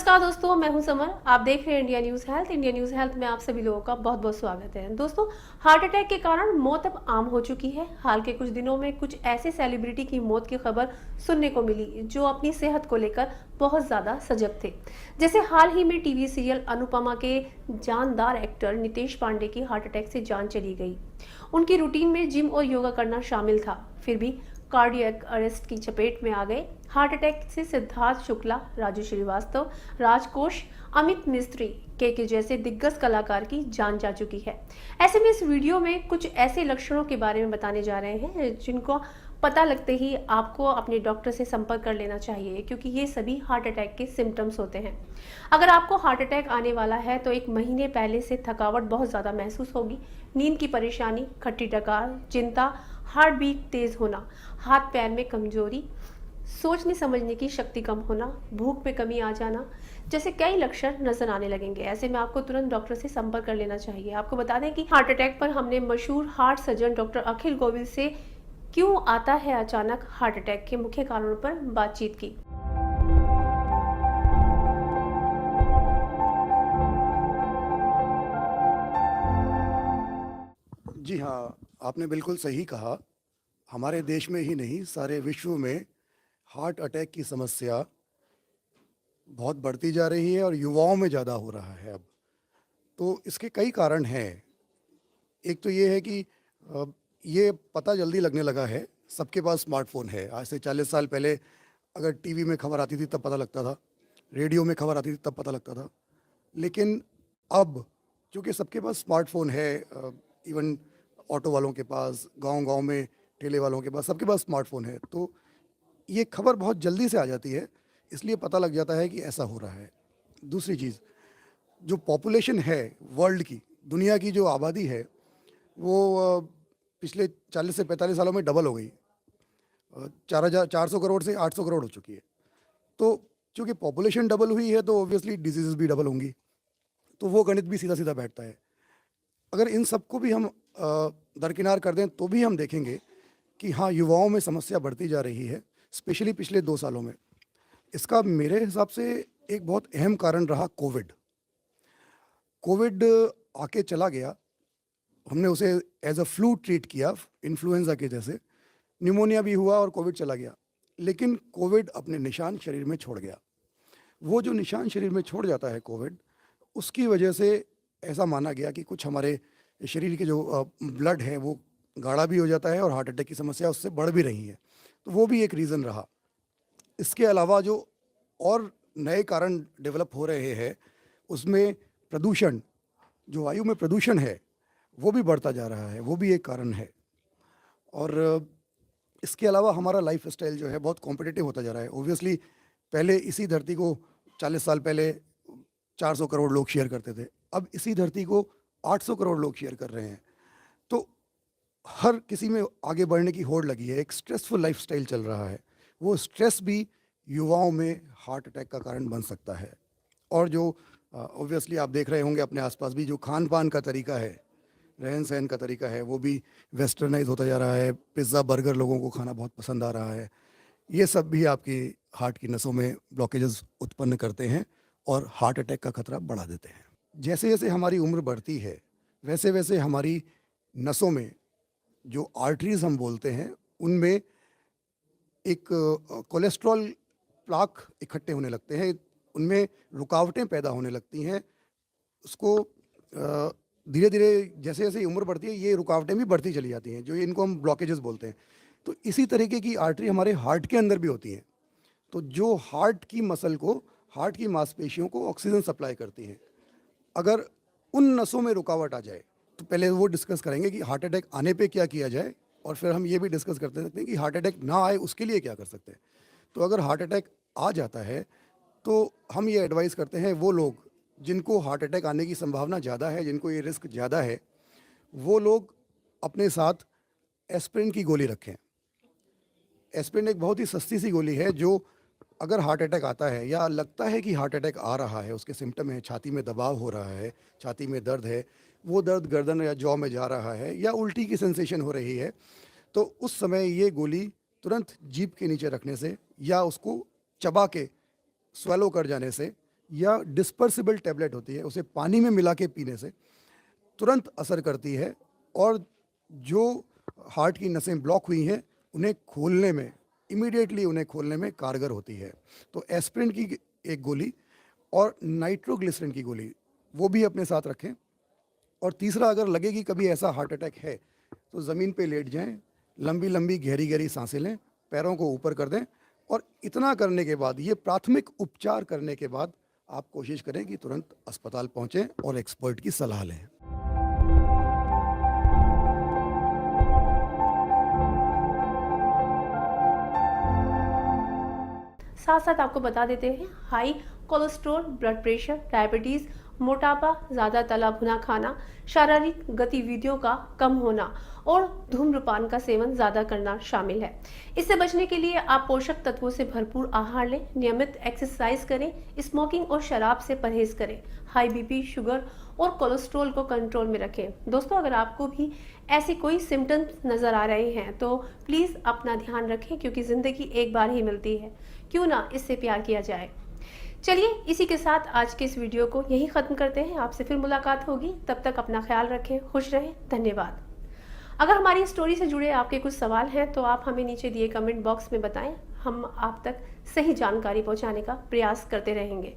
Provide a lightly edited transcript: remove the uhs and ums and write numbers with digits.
नमस्कार दोस्तों, मैं हूं समर। आप देख रहे हैं India news health. India news health में आप सभी लोगों का बहुत बहुत स्वागत है। दोस्तों, हार्ट अटैक के कारण मौत अब आम हो चुकी है। हाल के कुछ दिनों में कुछ ऐसे सेलिब्रिटी की मौत की खबर सुनने को मिली जो अपनी सेहत को लेकर बहुत ज़्यादा सजग थे। जैसे हाल ही में टीवी सीरियल अनुपमा के जानदार एक्टर नितेश पांडे की हार्ट अटैक से जान चली गई। उनकी रूटीन में जिम और योगा करना शामिल था, फिर भी कार्डियक अरेस्ट की चपेट में आ गए। हार्ट अटैक से सिद्धार्थ शुक्ला, राजू श्रीवास्तव, राजकोष, अमित मिस्त्री के जैसे दिग्गज कलाकार की जान जा चुकी है। ऐसे में इस वीडियो में कुछ ऐसे लक्षणों के बारे में बताने जा रहे हैं जिनको पता लगते ही आपको अपने डॉक्टर से संपर्क कर लेना चाहिए, क्योंकि ये सभी हार्ट अटैक के सिम्टम्स होते हैं। अगर आपको हार्ट अटैक आने वाला है तो 1 महीने पहले से थकावट बहुत ज़्यादा महसूस होगी, नींद की परेशानी, खट्टी डकार, चिंता, हार्ट बीट तेज होना, हाथ पैर में कमजोरी, सोचने समझने की शक्ति कम होना, भूख में कमी आ जाना जैसे कई लक्षण नजर आने लगेंगे। ऐसे में आपको तुरंत डॉक्टर से संपर्क कर लेना चाहिए। आपको बता दें कि हार्ट अटैक पर हमने मशहूर हार्ट सर्जन डॉक्टर अखिल गोविल से क्यों आता है अचानक हार्ट अटैक के मुख्य कारणों पर बातचीत की। जी हाँ, आपने बिल्कुल सही कहा। हमारे देश में ही नहीं, सारे विश्व में हार्ट अटैक की समस्या बहुत बढ़ती जा रही है और युवाओं में ज़्यादा हो रहा है अब। तो इसके कई कारण हैं। एक तो ये है कि अ, ये पता जल्दी लगने लगा है, सबके पास स्मार्टफ़ोन है। आज से 40 साल पहले अगर टीवी में खबर आती थी तब पता लगता था, रेडियो में खबर आती थी तब पता लगता था। लेकिन अब चूँकि सबके पास स्मार्टफ़ोन है, इवन ऑटो वालों के पास, गाँव-गाँव में ठेले वालों के पास, सबके पास स्मार्टफ़ोन है, तो ये खबर बहुत जल्दी से आ जाती है, इसलिए पता लग जाता है कि ऐसा हो रहा है। दूसरी चीज़, जो पॉपुलेशन है वर्ल्ड की, दुनिया की जो आबादी है, वो पिछले 40 से 45 सालों में डबल हो गई। 4,400 करोड़ से 800 करोड़ हो चुकी है। तो चूँकि पॉपुलेशन डबल हुई है तो ऑब्वियसली डिसीज़ेज़ भी डबल होंगी, तो वो गणित भी सीधा-सीधा बैठता है। अगर इन सबको भी हम दरकिनार कर दें तो भी हम देखेंगे कि हाँ, युवाओं में समस्या बढ़ती जा रही है, स्पेशली पिछले 2 सालों में। इसका मेरे हिसाब से एक बहुत अहम कारण रहा कोविड। कोविड आके चला गया, हमने उसे एज़ अ फ्लू ट्रीट किया, इन्फ्लुएंज़ा के जैसे। न्यूमोनिया भी हुआ और कोविड चला गया। लेकिन कोविड अपने निशान शरीर में छोड़ गया। वो जो निशान शरीर में छोड़ जाता है कोविड, उसकी वजह से ऐसा माना गया कि कुछ हमारे शरीर के जो ब्लड है वो गाढ़ा भी हो जाता है और हार्ट अटैक की समस्या उससे बढ़ भी रही है। तो वो भी एक रीज़न रहा। इसके अलावा जो और नए कारण डेवलप हो रहे हैं, उसमें प्रदूषण, जो वायु में प्रदूषण है, वो भी बढ़ता जा रहा है, वो भी एक कारण है। और इसके अलावा हमारा लाइफ़स्टाइल जो है बहुत कॉम्पिटिटिव होता जा रहा है। ऑब्वियसली पहले इसी धरती को 40 साल पहले 400 करोड़ लोग शेयर करते थे, अब इसी धरती को 800 करोड़ लोग शेयर कर रहे हैं। तो हर किसी में आगे बढ़ने की होड़ लगी है, एक स्ट्रेसफुल लाइफ़स्टाइल चल रहा है। वो स्ट्रेस भी युवाओं में हार्ट अटैक का कारण बन सकता है। और जो ऑब्वियसली आप देख रहे होंगे अपने आसपास भी, जो खान-पान का तरीका है, रहन-सहन का तरीका है, वो भी वेस्टर्नाइज़ होता जा रहा है। पिज़्ज़ा, बर्गर लोगों को खाना बहुत पसंद आ रहा है। ये सब भी आपकी हार्ट की नसों में ब्लॉकेजेस उत्पन्न करते हैं और हार्ट अटैक का खतरा बढ़ा देते हैं। जैसे-जैसे हमारी उम्र बढ़ती है, वैसे-वैसे हमारी नसों में जो आर्टरीज़ हम बोलते हैं, उनमें एक कोलेस्ट्रॉल प्लाक इकट्ठे होने लगते हैं, उनमें रुकावटें पैदा होने लगती हैं। उसको धीरे-धीरे जैसे-जैसे उम्र बढ़ती है, ये रुकावटें भी बढ़ती चली जाती हैं, जो इनको हम ब्लॉकेजेस बोलते हैं। तो इसी तरीके की आर्टरी हमारे हार्ट के अंदर भी होती हैं। तो जो हार्ट की मसल को, हार्ट की मांसपेशियों को ऑक्सीजन सप्लाई करती हैं। अगर उन नसों में रुकावट आ जाए, तो पहले वो डिस्कस करेंगे कि हार्ट अटैक आने पे क्या किया जाए, और फिर हम ये भी डिस्कस करते सकते हैं कि हार्ट अटैक ना आए उसके लिए क्या कर सकते हैं। तो अगर हार्ट अटैक आ जाता है, तो हम ये एडवाइस करते हैं वो लोग जिनको हार्ट अटैक आने की संभावना ज़्यादा है, जिनको ये रिस्क ज़्यादा है, वो लोग अपने साथ एस्पिरिन की गोली रखें। एस्पिरिन एक बहुत ही सस्ती सी गोली है, जो अगर हार्ट अटैक आता है या लगता है कि हार्ट अटैक आ रहा है, उसके सिम्पटम है, छाती में दबाव हो रहा है, छाती में दर्द है, वो दर्द गर्दन या जॉ में जा रहा है, या उल्टी की सेंसेशन हो रही है, तो उस समय ये गोली तुरंत जीभ के नीचे रखने से या उसको चबा के स्वैलो कर जाने से या डिस्पर्सिबल टैबलेट होती है, उसे पानी में मिला के पीने से तुरंत असर करती है और जो हार्ट की नसें ब्लॉक हुई हैं उन्हें खोलने में, इमीडिएटली उन्हें खोलने में कारगर होती है। तो एस्पिरिन की एक गोली और नाइट्रोग्लिसरिन की गोली वो भी अपने साथ रखें। और तीसरा, अगर लगे कि कभी ऐसा हार्ट अटैक है तो ज़मीन पे लेट जाएं, लंबी लंबी गहरी गहरी सांसें लें, पैरों को ऊपर कर दें और इतना करने के बाद, ये प्राथमिक उपचार करने के बाद आप कोशिश करें कि तुरंत अस्पताल पहुंचें और एक्सपर्ट की सलाह लें। साथ साथ आपको बता देते हैं, high cholesterol, blood pressure, diabetes, मोटापा, ज़्यादा तला भुना खाना, शारीरिक गतिविधियों का कम होना और धूम्रपान का सेवन ज़्यादा करना शामिल है। इससे बचने के लिए आप पोषक तत्वों से भरपूर आहार लें, नियमित एक्सरसाइज करें, स्मोकिंग और शराब से परहेज करें, हाई बीपी, शुगर और कोलेस्ट्रॉल को कंट्रोल में रखें। दोस्तों, अगर आपको भी ऐसे कोई सिम्टम्स नज़र आ रहे हैं तो प्लीज़ अपना ध्यान रखें, क्योंकि ज़िंदगी एक बार ही मिलती है, क्यों ना इससे प्यार किया जाए। चलिए, इसी के साथ आज के इस वीडियो को यहीं ख़त्म करते हैं। आपसे फिर मुलाकात होगी, तब तक अपना ख्याल रखें, खुश रहें, धन्यवाद। अगर हमारी स्टोरी से जुड़े आपके कुछ सवाल हैं तो आप हमें नीचे दिए कमेंट बॉक्स में बताएं, हम आप तक सही जानकारी पहुंचाने का प्रयास करते रहेंगे।